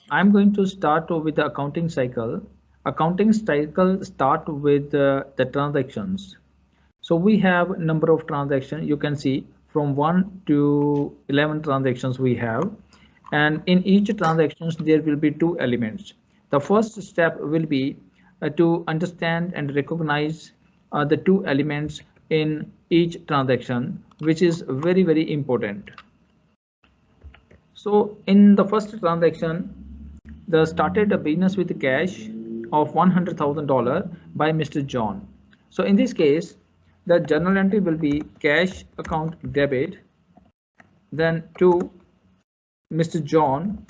I'm going to start with the accounting cycle. Accounting cycle start with the transactions. So we have number of transactions. You can see from 1 to 11 transactions we have, and in each transactions there will be two elements. The first step will be to understand and recognize the two elements in each transaction, which is very important. So in the first transaction, the started a business with cash of $100,000 by Mr. John. So in this case, the journal entry will be cash account debit, then to Mr. John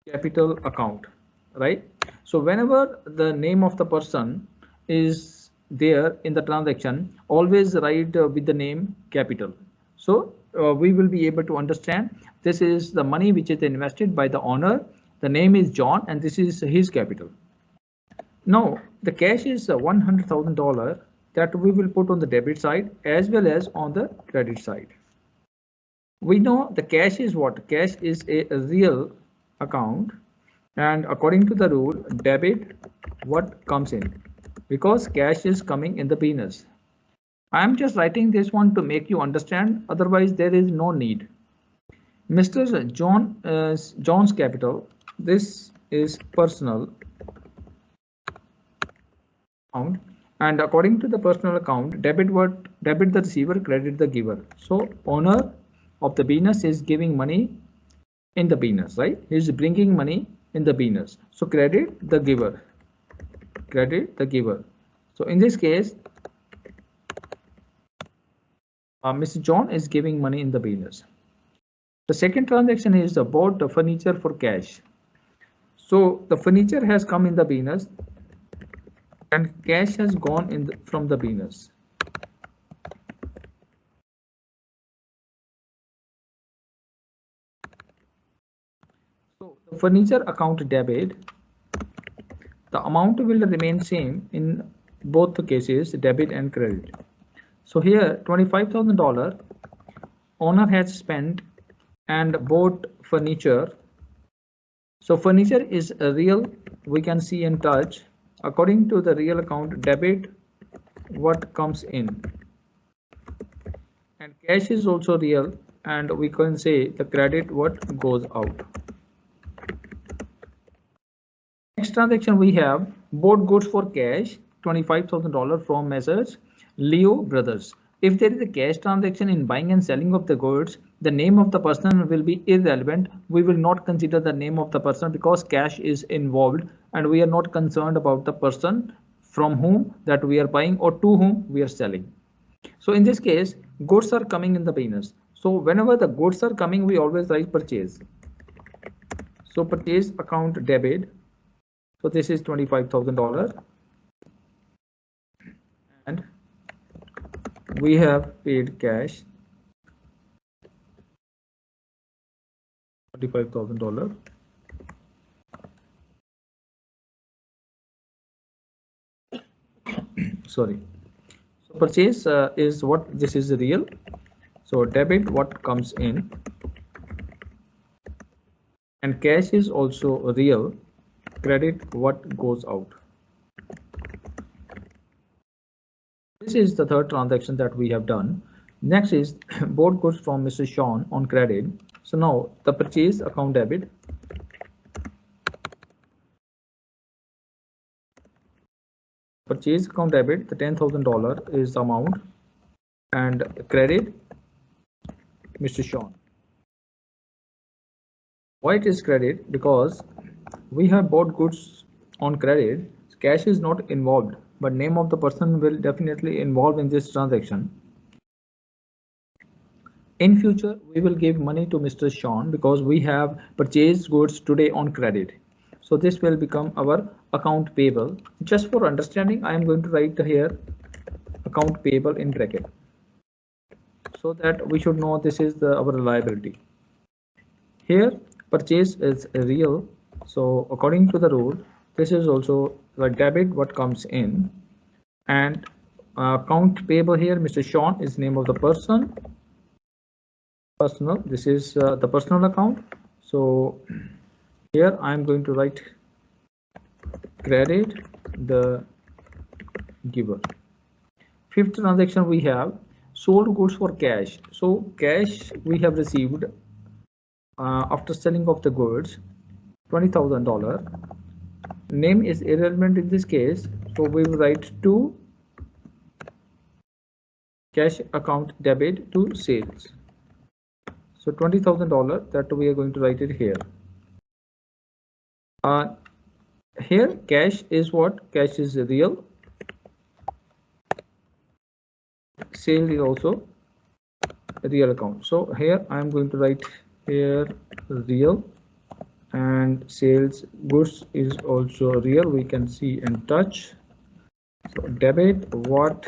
capital account, right? So whenever the name of the person is there in the transaction, always write with the name capital. So we will be able to understand this is the money which is invested by the owner. The name is John and this is his capital. Now the cash is $100,000 that we will put on the debit side as well as on the credit side. We know the cash is what? Cash is a real account, and according to the rule, debit what comes in, because cash is coming in the business. I am just writing this one to make you understand, otherwise there is no need. Mr. John's capital, this is personal account, and according to the personal account, debit the receiver, credit the giver. So owner of the business is giving money in the business, right? He is bringing money in the business. So credit the giver, credit the giver. So in this case, Mr. John is giving money in the business. The second transaction is bought the furniture for cash. So the furniture has come in the business and cash has gone in from the business. So the furniture account debit, the amount will remain same in both the cases, debit and credit. So here $25,000 owner has spent and bought furniture. So furniture is a real, we can see and touch. According to the real account, debit what comes in, and cash is also real, and we can say the credit what goes out. Next transaction we have bought goods for cash, $25,000 from Messrs. Leo Brothers. If there is a cash transaction in buying and selling of the goods, the name of the person will be irrelevant. We will not consider the name of the person because cash is involved and we are not concerned about the person from whom that we are buying or to whom we are selling. So in this case, goods are coming in the business. So whenever the goods are coming, we always write purchase. So purchase account debit. So this is $25,000 and we have paid cash $25,000. Sorry. So purchase is what, this is real. So debit what comes in and cash is also real, credit what goes out. This is the third transaction that we have done. Next is bought goods from Mr. Sean on credit. So now the purchase account debit, purchase account debit, the $10,000 is the amount, and credit Mr. Sean. Why it is credit? Because we have bought goods on credit, cash is not involved, but name of the person will definitely involve in this transaction. In future, we will give money to Mr. Sean because we have purchased goods today on credit. So this will become our account payable. Just for understanding, I am going to write here account payable in bracket so that we should know this is our liability. Here purchase is real. So according to the rule, this is also the debit what comes in, and account payable here Mr. Sean is name of the person. personal. This is the personal account. So here I am going to write credit the giver. Fifth transaction we have sold goods for cash. So cash we have received after selling of the goods, $20,000. Name is irrelevant in this case, so we will write to cash account debit to sales. So $20,000, that we are going to write it here. Here cash is what? Cash is real. Sale is also a real account. So here I am going to write here real, and sales goods is also real. We can see and touch. So debit what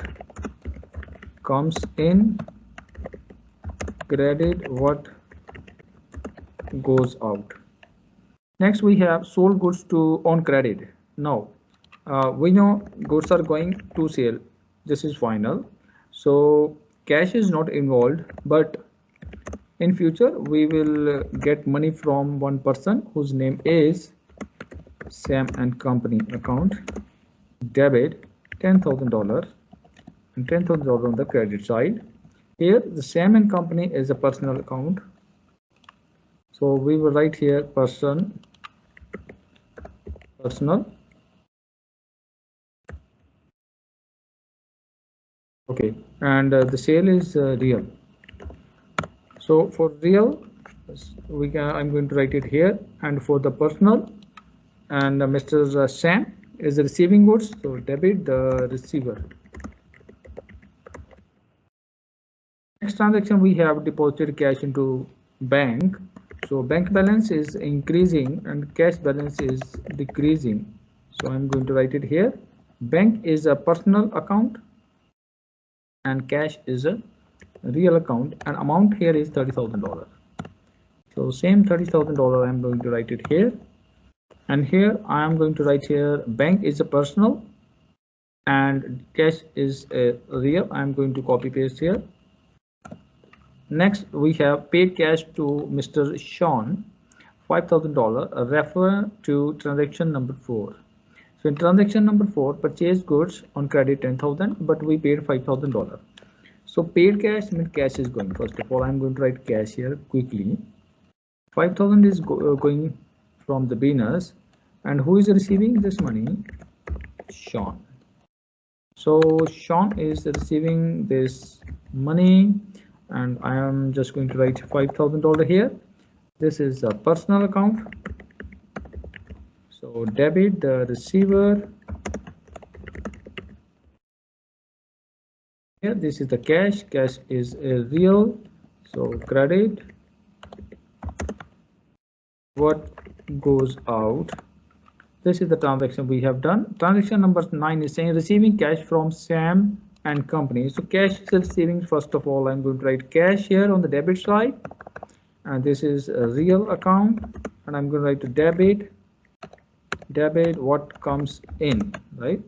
comes in, credit what goes out. Next we have sold goods to on credit. Now we know goods are going to sale. This is final. So cash is not involved, but in future we will get money from one person whose name is Sam and Company account, debit $10,000 and $10,000 on the credit side. Here the Sam and Company is a personal account, so we will write here personal. Okay, and the sale is real. So for real, I'm going to write it here, and for the personal, and Mr. Sam is receiving goods, so debit the receiver. Next transaction we have deposited cash into bank. So bank balance is increasing and cash balance is decreasing. So I'm going to write it here. Bank is a personal account and cash is a real account, and amount here is $30,000. So same $30,000 I'm going to write it here, and here I am going to write here bank is a personal and cash is a real. I'm going to copy paste here. Next we have paid cash to Mr. Sean $5,000, refer to transaction number 4. So in transaction number 4, purchase goods on credit 10,000, but we paid $5,000. So paid cash means cash is going. First of all, I'm going to write cash here quickly. 5,000 is going from the business, and who is receiving this money? Sean. So Sean is receiving this money, and I am just going to write $5,000 here. This is a personal account. So debit the receiver. Here this is the cash. Cash is a real. So credit what goes out. This is the transaction we have done. Transaction number 9 is saying receiving cash from Sam and Company. So cash is receiving. First of all, I'm going to write cash here on the debit side, and this is a real account, and I'm going to write debit what comes in, right?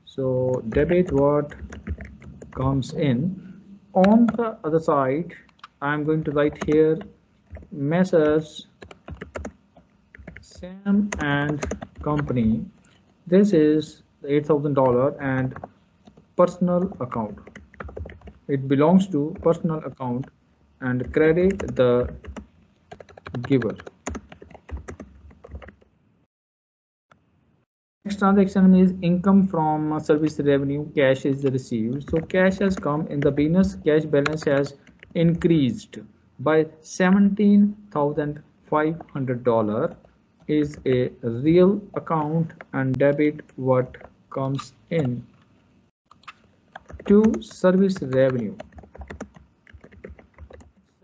So debit what comes in. On the other side, I'm going to write here Messrs. Sam and Company. This is the $8,000 and personal account. It belongs to personal account, and credit the giver. Next transaction is income from service revenue. Cash is received. So cash has come in the business. Cash balance has increased by $17,500. Is a real account, and debit what comes in to service revenue.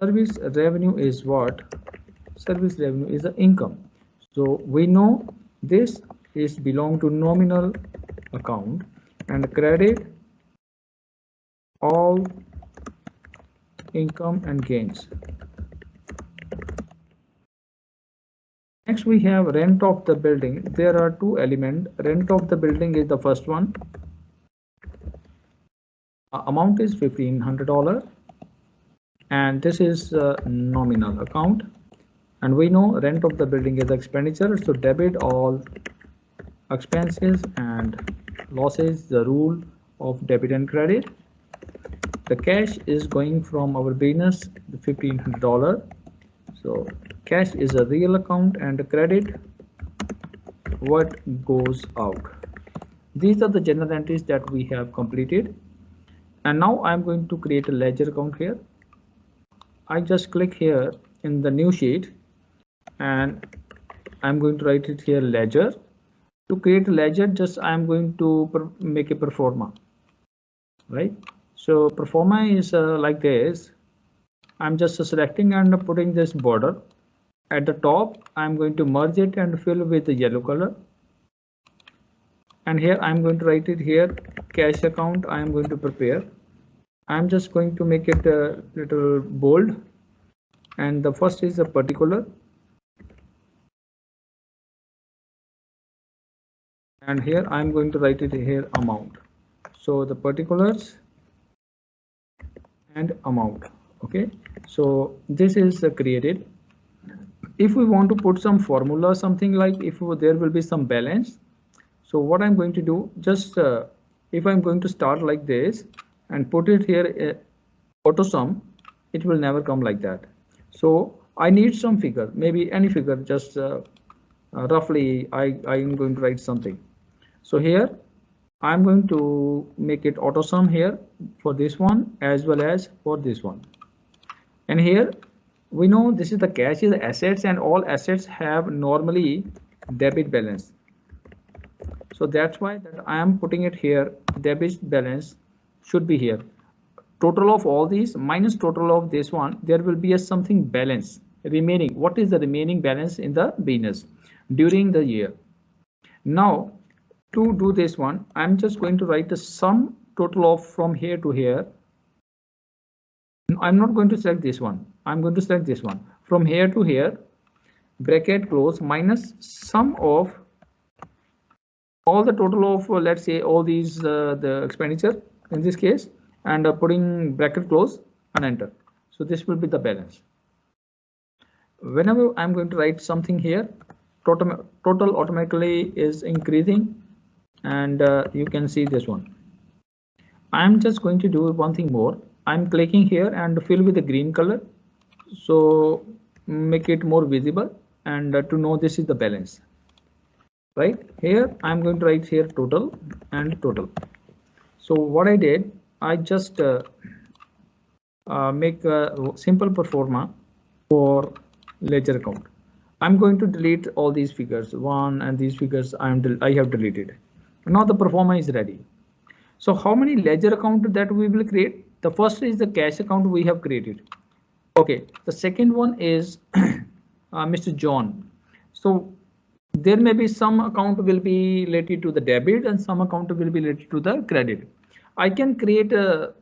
Service revenue is what? Service revenue is the income. So we know this is belong to nominal account, and credit all income and gains. Next we have rent of the building. There are two elements. Rent of the building is the first one. Amount is $1,500. and this is nominal account, and we know rent of the building is expenditure, so debit all expenses and losses, the rule of debit and credit. The cash is going from our business, the $1,500. So cash is a real account, and the credit what goes out. These are the general entries that we have completed, and now I'm going to create a ledger account here. I just click here in the new sheet, and I'm going to write it here ledger. To create a ledger, just I'm going to make a pro forma, right? So pro forma is like this. I'm just selecting and putting this border at the top. I'm going to merge it and fill with the yellow color, and here I'm going to write it here cash account. I'm going to prepare. I'm just going to make it a little bold, and the first is a particular, and here I'm going to write it here amount. So the particulars and amount. Okay, so this is created. If we want to put some formula, something like if there will be some balance, so what I'm going to do, just if I'm going to start like this and put it here auto sum, it will never come like that. So I need some figure, maybe any figure, just roughly I am going to write something. So here I'm going to make it auto sum here for this one as well as for this one. And here we know this is the cash is assets, and all assets have normally debit balance. So that's why that I am putting it here, debit balance should be here. Total of all these minus total of this one, there will be a something balance remaining. What is the remaining balance in the business during the year? Now to do this one, I'm just going to write the sum total of from here to here. I'm not going to select this one. I'm going to select this one from here to here, bracket close, minus sum of all the total of let's say all these the expenditure in this case, and putting bracket close and enter. So this will be the balance. Whenever I'm going to write something here, total automatically is increasing, and you can see this one. I'm just going to do one thing more. I'm clicking here and fill with the green color, so make it more visible and to know this is the balance. Right here I'm going to write here total and total. So what I did, I just make a simple pro forma for ledger account. I'm going to delete all these figures, one and these figures I have deleted. Now the pro forma is ready. So how many ledger account that we will create? The first is the cash account we have created. Okay, the second one is Mr. John. So there may be some account will be related to the debit and some account will be related to the credit. I can create a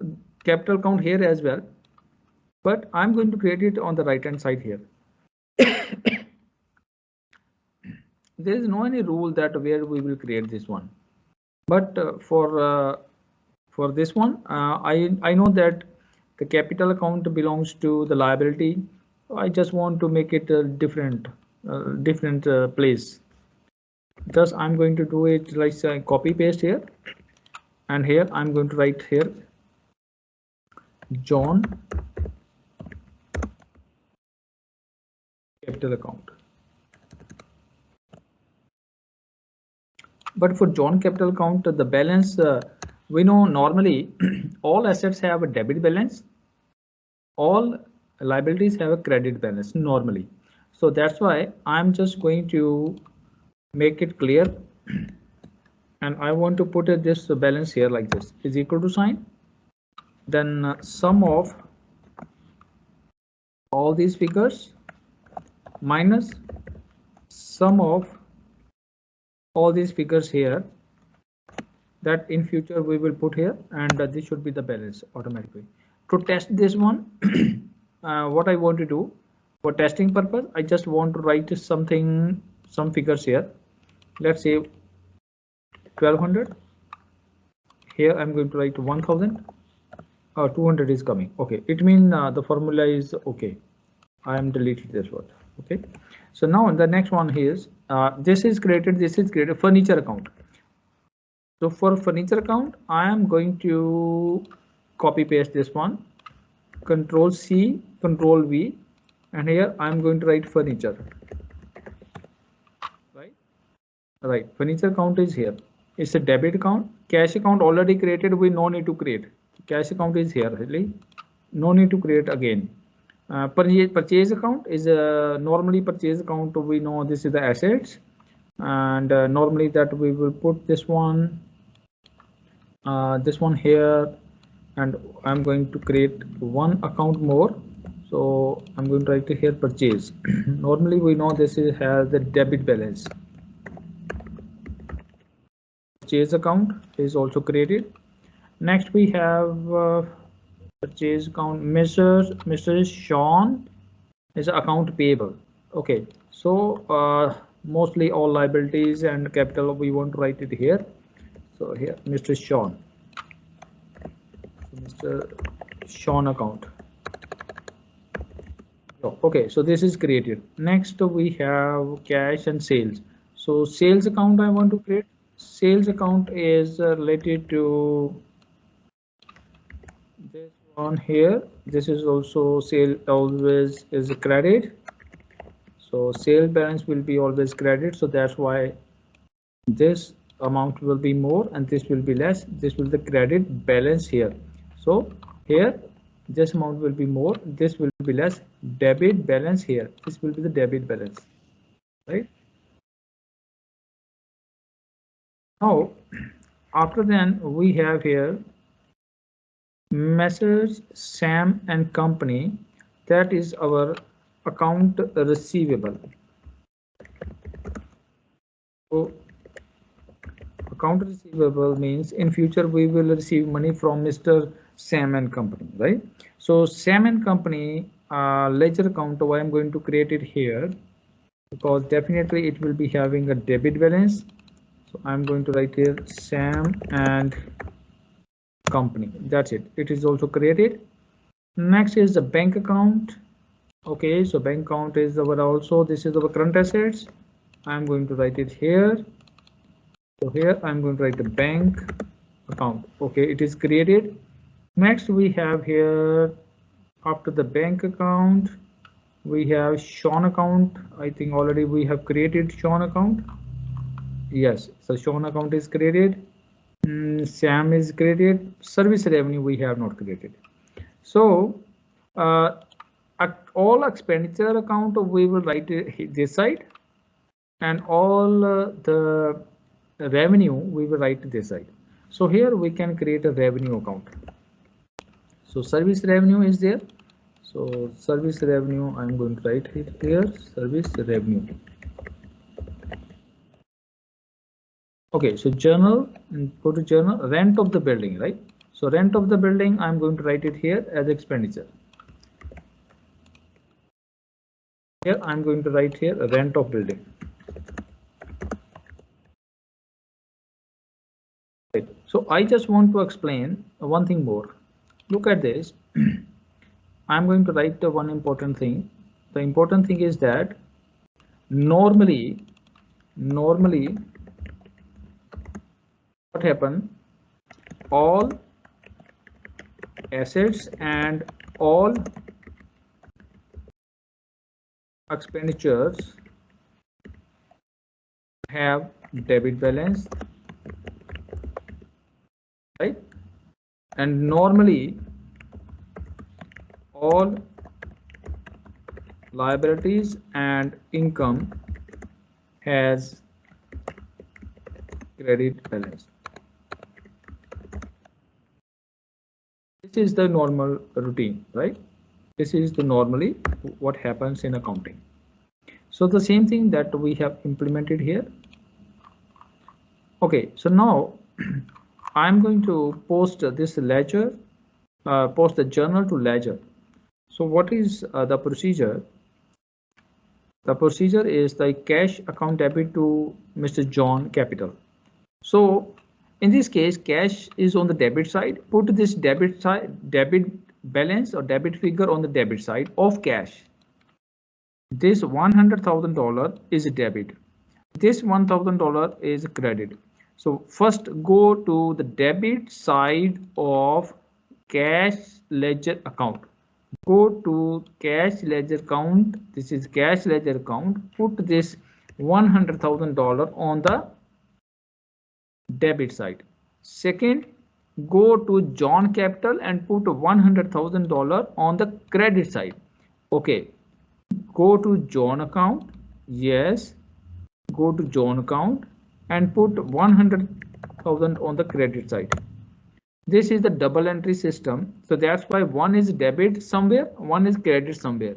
capital account here as well, but I'm going to create it on the right hand side here. There is no any rule that where we will create this one, but for this one I know that the capital account belongs to the liability. I just want to make it a different place. Thus I'm going to do it like copy paste here, and here I'm going to write here John capital account. But for John capital account, the balance we know normally all assets have a debit balance, all liabilities have a credit balance normally. So that's why I'm just going to make it clear, and I want to put this balance here like this is equal to sign, then sum of all these figures minus sum of all these figures here, that in future we will put here, and this should be the balance automatically. To test this one, what I want to do for testing purpose, I just want to write some figures here. Let's say 1200. Here I'm going to write 1000, 200 is coming. Okay, it means the formula is okay. I am deleted this one. Okay, so now the next one is this is created. This is created furniture account. So for furniture account, I am going to copy paste this one. Control C, Control V, and here I am going to write furniture. Right, furniture account is here. It's a debit account. Cash account already created. We no need to create. Cash account is here. Really, no need to create again. Purchase account is a normally purchase account. We know this is the assets, and normally that we will put this one here, and I'm going to create one account more. So I'm going to write here purchase. Normally we know this is has the debit balance. Purchase account is also created. Next we have purchase account. Mr. Sean is account payable. Okay, so mostly all liabilities and capital we want to write it here. So here Mr. Sean. Mr. Sean account. Okay, so this is created. Next we have cash and sales. So sales account I want to create. Sales account is related to this one here. This is also sale always is a credit. So sale balance will be always credit. So that's why this amount will be more and this will be less. This will be the credit balance here. So here this amount will be more. This will be less. Debit balance here. This will be the debit balance, right? Now, after then we have here Messrs. Sam and Company. That is our account receivable. So account receivable means in future we will receive money from Mr. Sam and Company, right? So Sam and Company ledger account, I am going to create it here because definitely it will be having a debit balance. So I'm going to write here Sam and Company. That's it. It is also created. Next is the bank account. Okay, so bank account is our also this is our current assets. I'm going to write it here. So here I'm going to write the bank account. Okay, it is created. Next we have here after the bank account we have Sean account. I think already we have created Sean account. Yes, so Sean account is created. Sam is created. Service revenue we have not created. So all expenditure account we will write it this side, and all the revenue we will write this side. So here we can create a revenue account. So service revenue is there. So service revenue I'm going to write it here. Service revenue. Okay, so journal, and go to journal, rent of the building, right? So rent of the building, I'm going to write it here as expenditure. Here I'm going to write here rent of building. Right. So I just want to explain one thing more. Look at this. I'm going to write the one important thing. The important thing is that normally what happen, all assets and all expenditures have debit balance, right? And normally all liabilities and income has credit balance. This is the normal routine, right? This is the normally what happens in accounting. So the same thing that we have implemented here. Okay, so now I'm going to post this ledger, post the journal to ledger. So what is the procedure? The procedure is the cash account debit to Mr. John Capital. So In this case, cash is on the debit side. Put this debit balance or debit figure on the debit side of cash. This $100,000 is debit. This $1,000 is credit. So first go to the debit side of cash ledger account. Go to cash ledger account. This is cash ledger account. Put this $100,000 on the debit side. Second, go to John Capital and put $100,000 on the credit side. Okay, go to John account. Yes, go to John account and put 100,000 on the credit side. This is the double entry system, so that's why one is debit somewhere, one is credit somewhere.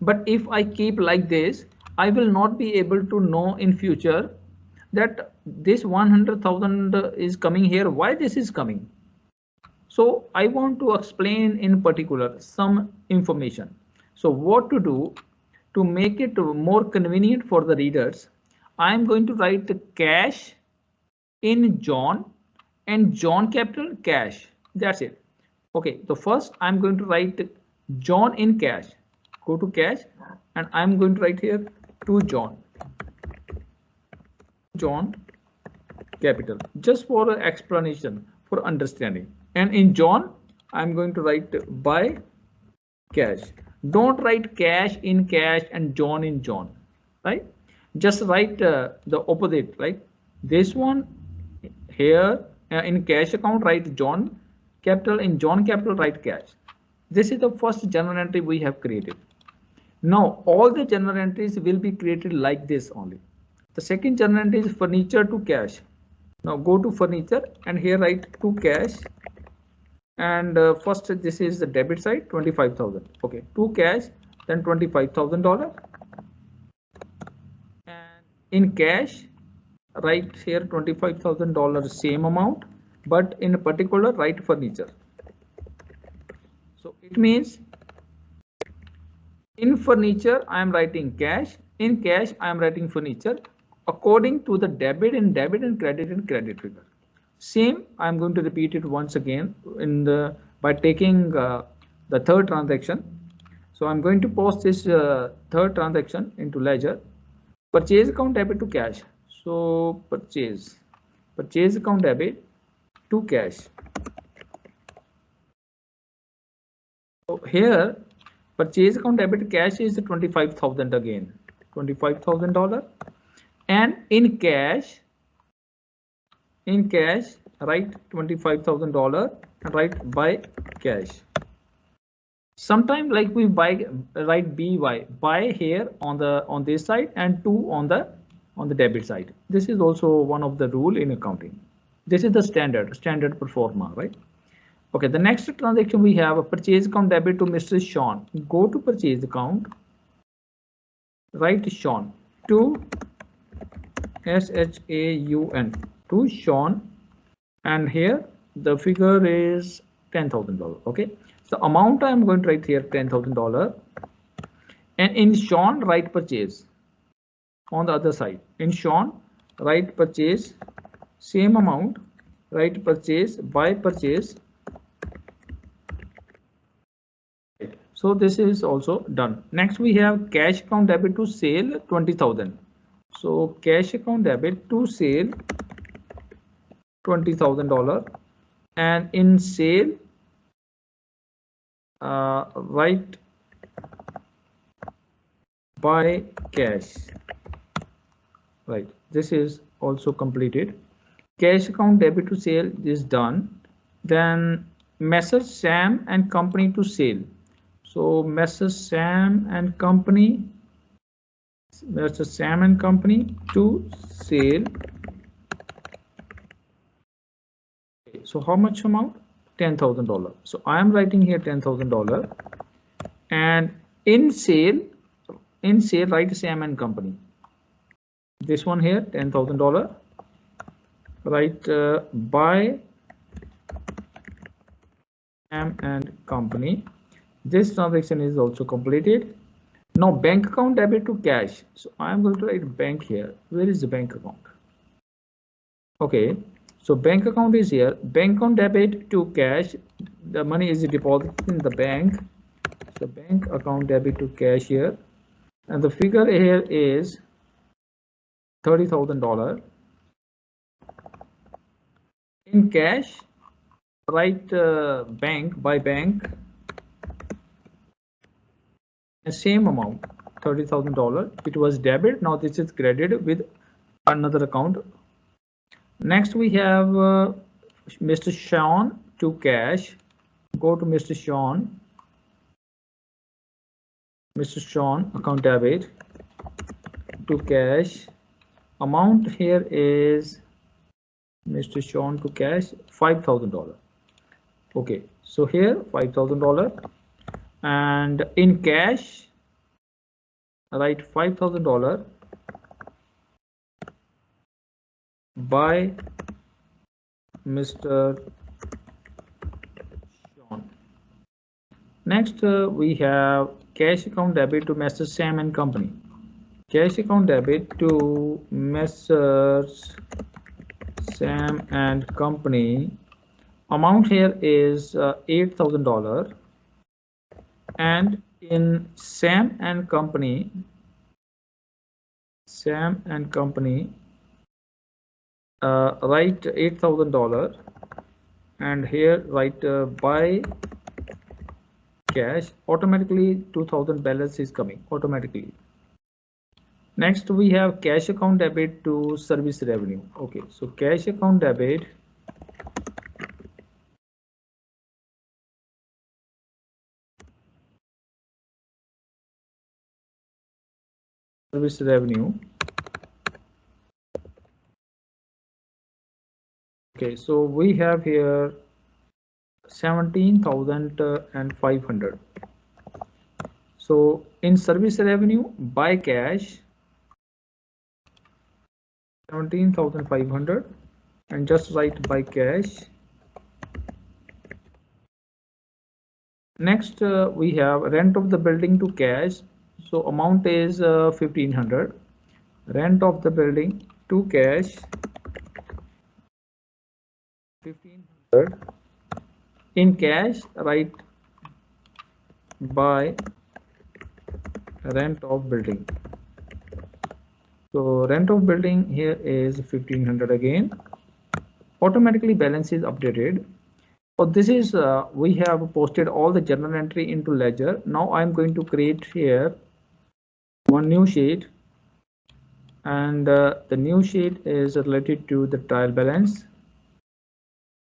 But if I keep like this, I will not be able to know in future that this 100,000 is coming here, why this is coming. So I want to explain in particular some information. So what to do to make it more convenient for the readers, I am going to write the cash in John and John Capital cash. That's it. Okay, so first I'm going to write John in cash. Go to cash and I'm going to write here to John Capital, just for explanation, for understanding. And in John I'm going to write by cash. Don't write cash in cash and John in John, right? Just write the opposite, like this one here in cash account write John Capital, in John Capital write cash. This is the first journal entry we have created. Now all the journal entries will be created like this only. The second journal entry is furniture to cash. Now go to furniture and here write to cash, and first this is the debit side 25,000. Okay, to cash, then $25,000, and in cash write here $25,000 same amount, but in particular write furniture. So it means in furniture I am writing cash, in cash I am writing furniture according to the debit and credit figure. Same I am going to repeat it once again in the by taking the third transaction. So I'm going to post this third transaction into ledger. Purchase account debit to cash. So purchase account debit to cash. So here purchase account debit to cash is 25,000 again, $25,000, and in cash write $25,000 and write by cash. Sometimes like we write buy here on this side and to on the debit side. This is also one of the rule in accounting. This is the standard pro forma, right? Okay, the next transaction we have a purchase account debit to Mr. Sean. Go to purchase account, write Sean to SHAUN to Sean, and here the figure is $10,000. Okay, so amount I am going to write here $10,000, and in Sean write purchase on the other side. In Sean write purchase, same amount, write purchase by purchase. So this is also done. Next we have cash account debit to sale 20,000. So cash account debit to sale $20,000, and in sale write by cash. Right, this is also completed. Cash account debit to sale is done. Then Messrs. Sam and Company to sale. So Messrs. Sam and Company to sale. So how much amount? $10,000. So I am writing here $10,000, and in sale write Sam and Company. This one here $10,000, write by Sam and Company. This transaction is also completed. Now bank account debit to cash. So I am going to write bank here. Where is the bank account? Okay, So bank account is here. Bank account debit to cash. The money is deposited in the bank. So bank account debit to cash here. And the figure here is $30,000. In cash, write bank by bank. The same amount, $30,000. It was debit. Now this is credited with another account. Next we have Mr. Sean to cash. Go to Mr. Sean. Mr. Sean account debit to cash. Amount here is Mr. Sean to cash $5,000. Okay, so here $5,000, and in cash write $5,000 by Mr. Sean. Next we have cash account debit to Mr. Sam and Company. Cash account debit to Messrs. Sam and Company. Amount here is $8,000, and in Sam and Company write $8,000, and here write by cash. Automatically 2,000 balance is coming automatically. Next we have cash account debit to service revenue. Okay, so cash account debit service revenue. Okay, so we have here 17,500. So in service revenue by cash 17,500, and just write by cash. Next we have rent of the building to cash. So amount is 1,500. Rent of the building to cash 1,500. In cash write by rent of building. So rent of building here is 1,500 again. Automatically balance is updated. So this is we have posted all the journal entry into ledger. Now I'm going to create here one new sheet, and the new sheet is related to the trial balance.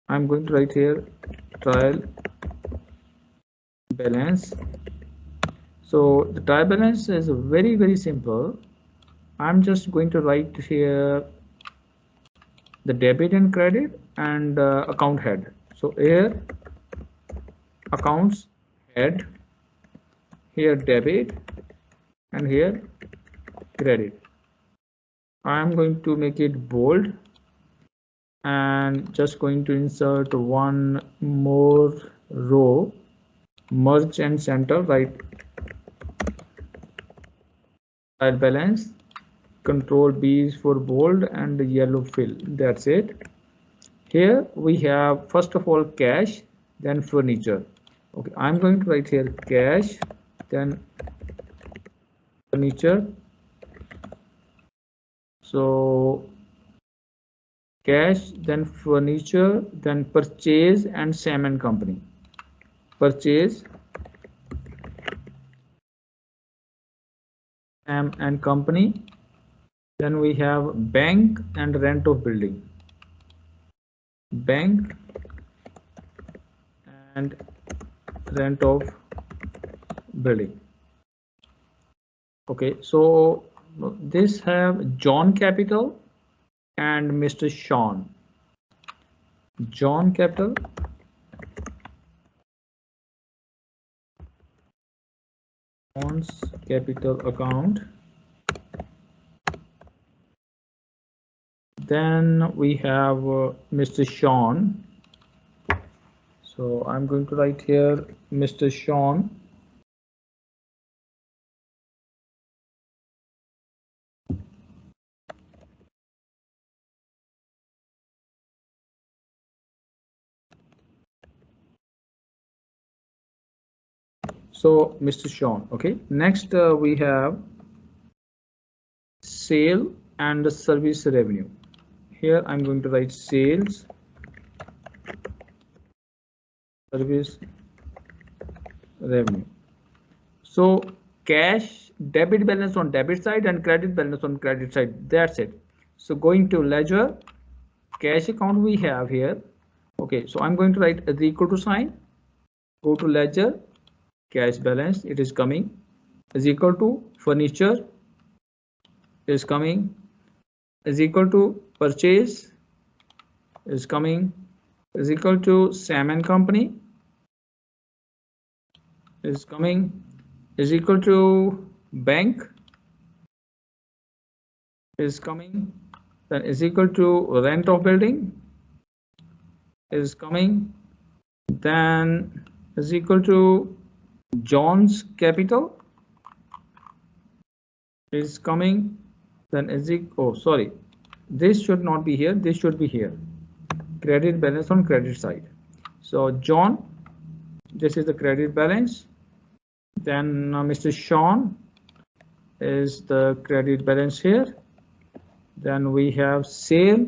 I'm going to write here trial balance. So the trial balance is very simple. I'm just going to write here the debit and credit and account head. So here accounts head, here debit, and here credit. I'm going to make it bold and just going to insert one more row, merge and center, right trial balance, control B for bold and yellow fill. That's it. Here we have first of all cash, then furniture. Okay, I'm going to write here cash, then furniture. So cash, then furniture, then purchase and Sam and Company. Purchase Sam and Company. Then we have bank and rent of building. Bank and rent of building. Okay, so this have John Capital and Mr. Sean. John Capital, John's capital account. Then we have Mr. Sean. So I'm going to write here Mr. Sean. So Mr. Sean. Okay, next we have sale and service revenue. Here I'm going to write sales, service revenue. So cash debit balance on debit side and credit balance on credit side. That's it. So going to ledger, cash account we have here. Okay, so I'm going to write the equal to sign. Go to ledger, cash balance, it is coming, is equal to furniture, is coming, is equal to purchase, is coming, is equal to Sam and Company, is coming, is equal to bank, is coming, then is equal to rent of building, is coming, then is equal to John's capital, is coming, then is equal, oh sorry, this should not be here, this should be here, credit balance on credit side. So John, this is the credit balance, then Mr. Sean is the credit balance here, then we have sale,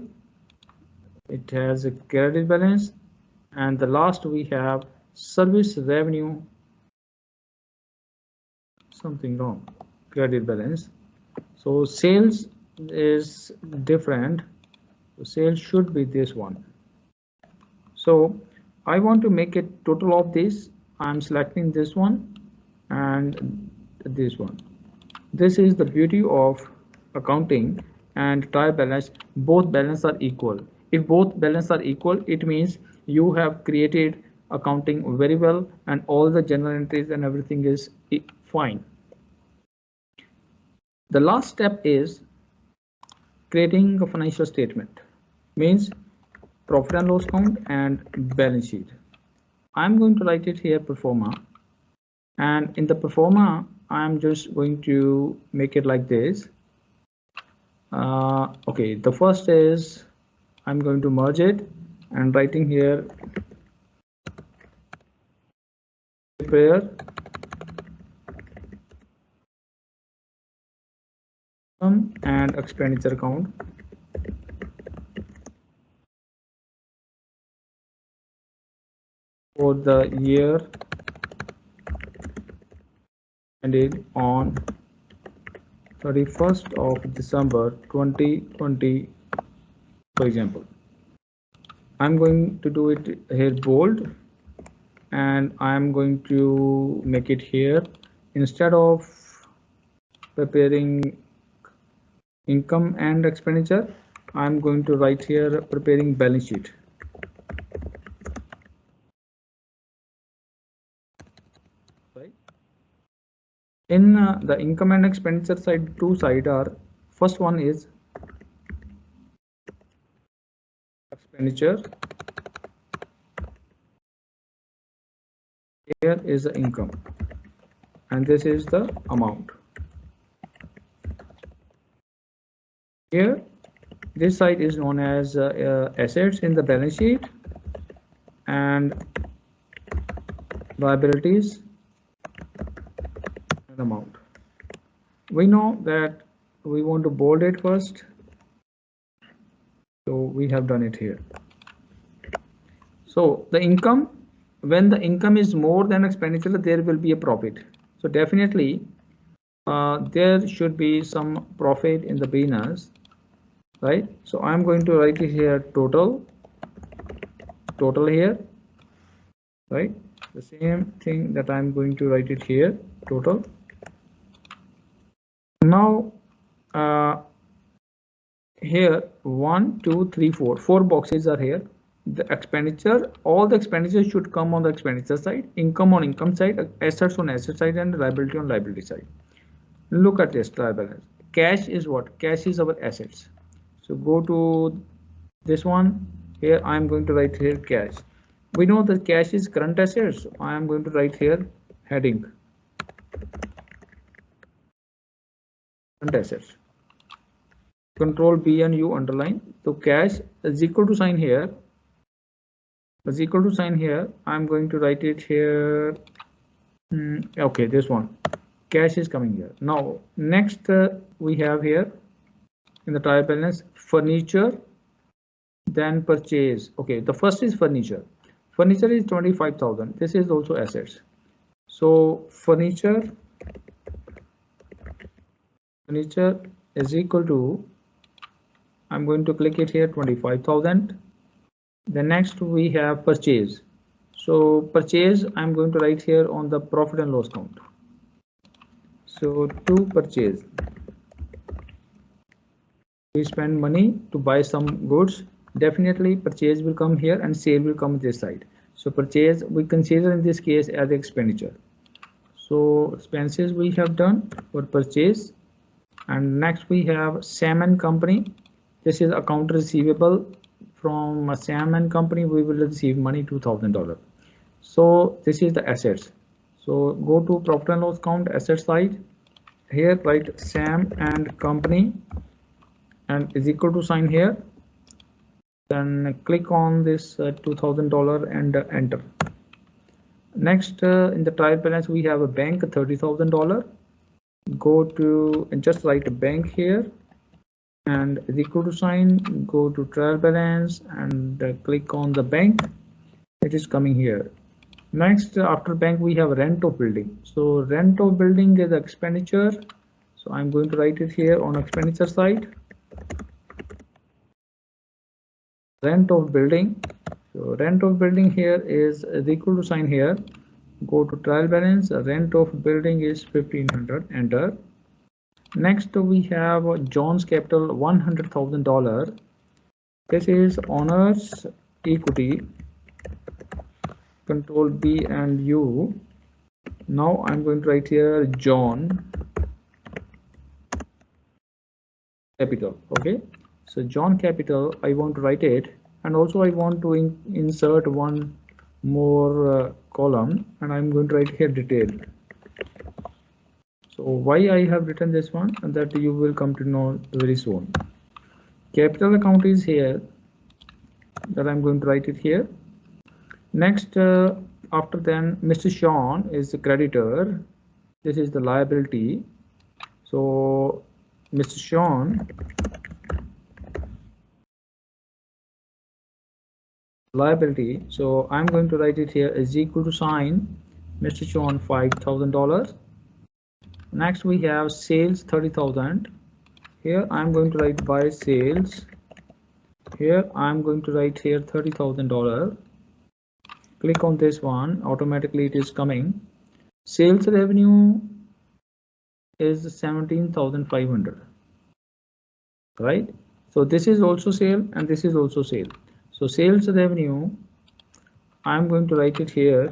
it has a credit balance, and the last we have service revenue, something wrong, credit balance. So sales is different, so sales should be this one. So I want to make a total of this. I'm selecting this one and this one. This is the beauty of accounting and trial balance. Both balance are equal. If both balance are equal, it means you have created accounting very well and all the journal entries and everything is fine. The last step is creating a financial statement, means profit and loss account and balance sheet. I'm going to write it here pro forma, and in the pro forma I'm just going to make it like this. Okay, the first is I'm going to merge it and writing here prepare and expenditure account. For the year ended on 31st of December 2020, for example. I'm going to do it here bold, and I'm going to make it here, instead of preparing income and expenditure, I'm going to write here preparing balance sheet. Right. In the income and expenditure side, two sides are, first one is expenditure, here is the income, and this is the amount. Here this side is known as assets in the balance sheet and liabilities and amount. We know that we want to bold it first, so we have done it here. So the income, when the income is more than expenditure, there will be a profit. So definitely there should be some profit in the business, right? So I'm going to write it here total here, right? The same thing that I'm going to write it here total. Now here 1 2 3 4 boxes are here. The expenditure, all the expenditure should come on the expenditure side, income on income side, assets on asset side, and liability on liability side. Look at this trial balance. Cash is what? Cash is our assets. So go to this one. Here I am going to write here cash. We know that cash is current assets, so I am going to write here heading current assets. Control B and U underline. So cash is equal to sign here. Is equal to sign here. I'm going to write it here Okay, this one, cash is coming here. Now next we have here in the trial balance furniture, then purchase. Okay, the first is furniture. Furniture is 25,000. This is also assets. So furniture is equal to, I'm going to click it here, 25,000. The next we have purchase. So purchase, I'm going to write here on the profit and loss count. So to purchase, we spend money to buy some goods. Definitely purchase will come here and sale will come this side. So purchase we consider in this case as expenditure. So expenses we have done for purchase. And next we have Sam and Company. This is account receivable. From Sam and Company we will receive money $2,000. So this is the assets. So go to profit and loss count, asset side. Here write Sam and Company and is equal to sign here. Then click on this $2,000 and enter. Next in the trial balance we have a bank, $30,000. Go to and just write a bank here and is equal to sign. Go to trial balance and click on the bank. It is coming here. Next after bank we have rent of building. So rent of building is expenditure. So I'm going to write it here on expenditure side. Rent of building. So rent of building here is equal to sign here. Go to trial balance. Rent of building is 1,500. Enter. Next we have John's Capital, $100,000. This is owner's equity. Control B and U. Now I'm going to write here John Capital. Okay, so John Capital, I want to write it, and also I want to insert one more column, and I'm going to write here detail. So why I have written this one, and that you will come to know very soon. Capital account is here, that I'm going to write it here. Next after then Mr. Sean is the creditor. This is the liability. So Mr. Sean liability. So I'm going to write it here is equal to sign Mr. Sean $5,000. Next we have sales 30,000. Here I'm going to write by sales. Here I'm going to write here $30,000. Click on this one, automatically it is coming. Sales revenue is 17,500, right? So this is also sale and this is also sale. So sales revenue, I'm going to write it here.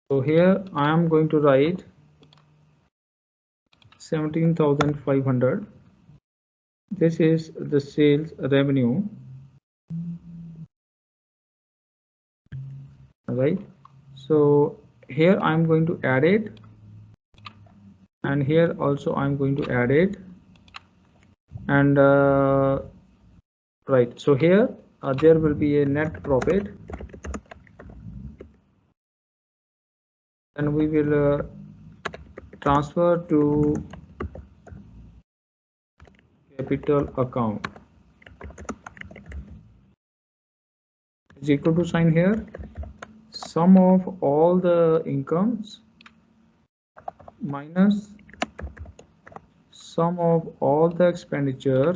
So here I am going to write 17,500. This is the sales revenue. Right, so here I'm going to add it, and here also I'm going to add it, and right, so here there will be a net profit, and we will transfer to capital account is equal to sign here sum of all the incomes minus sum of all the expenditure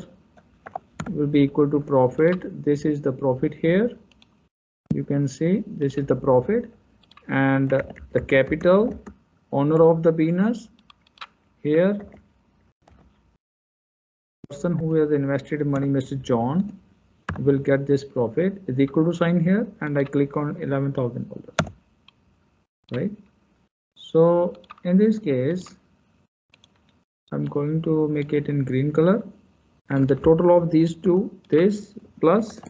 will be equal to profit. This is the profit here. You can see this is the profit, and the capital, owner of the business here, person who has invested money, Mr. John, will get this profit is equal to sign here, and I click on $11,000, right? So in this case I'm going to make it in green color, and the total of these two, this plus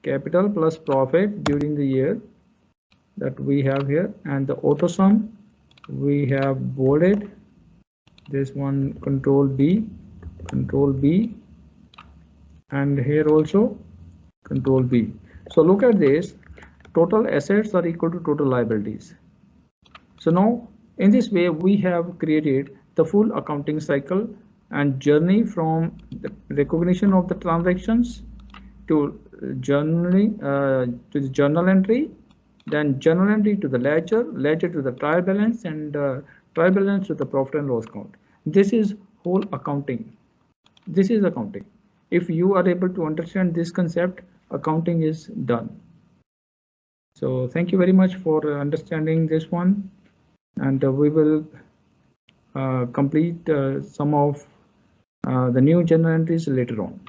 capital plus profit during the year, that we have here, and the auto sum we have bolded this one, control B, and here also control B. So look at this, total assets are equal to total liabilities. So now in this way we have created the full accounting cycle and journey from the recognition of the transactions to journaling to the journal entry, then journal entry to the ledger, ledger to the trial balance, and trial balance to the profit and loss account. This is whole accounting. This is accounting. If you are able to understand this concept, accounting is done. So thank you very much for understanding this one, and we will complete some of the new journal entries later on.